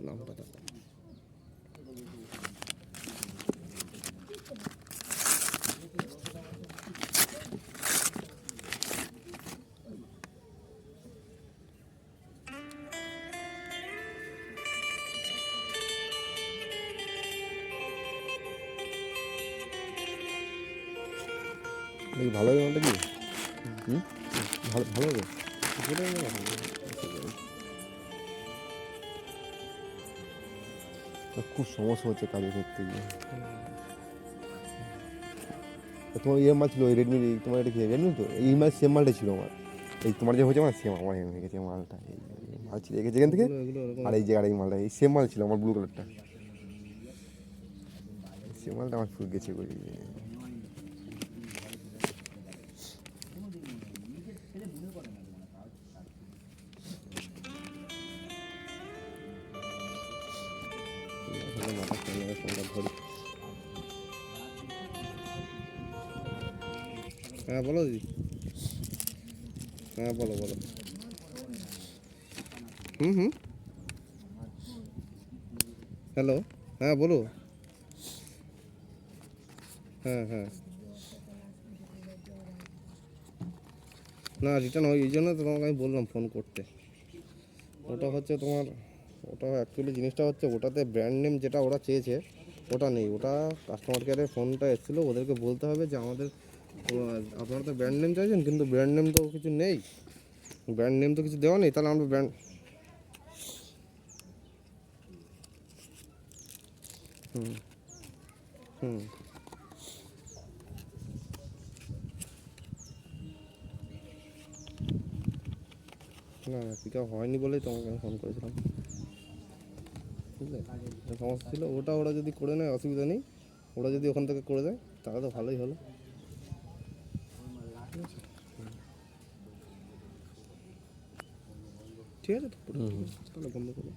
নামটা দেখো। ভালো হবে নামটা কি? ভালো ভালো হবে। খুব সমস্যা হচ্ছে কাজে করতে গিয়ে। তোমার ইয়ে মাল ছিল ওই রেডমি, তোমার এটা কি রেডমি তো? এই মাল সেম মালটা ছিল আমার, এই তোমার যে হয়েছে আমার সেম আমার হয়ে গেছে মালটা। এই মাল ছিল গেছে এখান থেকে, আর এই জায়গায় এই মালটা এই সেম মাল ছিল আমার ব্লু কালারটা, সেম মালটা আমার ফুল গেছে করি। মাথা ক্যামেরা ফোনটা ধরি। হ্যাঁ বলো দিদি, হ্যাঁ বলো বলো। হুম, হ্যালো, হ্যাঁ বলো। হ্যাঁ না রিটার্ন হয়, এই জন্য তো তোমাকে আমি বললাম ফোন করতে। ওটা হচ্ছে তোমার, ওটা অ্যাকচুয়ালি জিনিসটা হচ্ছে ওটাতে ব্র্যান্ড নেম যেটা ওরা চেয়েছে ওটা নেই। ওটা কাস্টমার কেয়ারে ফোনটা এসেছিলো, ওদেরকে বলতে হবে যে আমাদের আপনারা তো ব্র্যান্ড নেম চাইছেন কিন্তু ব্র্যান্ড নেম তো কিছু নেই, ব্র্যান্ড নেম তো কিছু দেওয়া নেই, তাহলে আমরা ব্র্যান্ড হুম হুম না পিক আপ হয়নি বলেই তোমাকে আমি ফোন করেছিলাম, বুঝলে সমস্যা ছিল। ওটা ওরা যদি করে নেয় অসুবিধা নেই, ওরা যদি ওখান থেকে করে দেয় তাহলে তো ভালোই হলো। ঠিক আছে তো, তাহলে বন্ধ করো।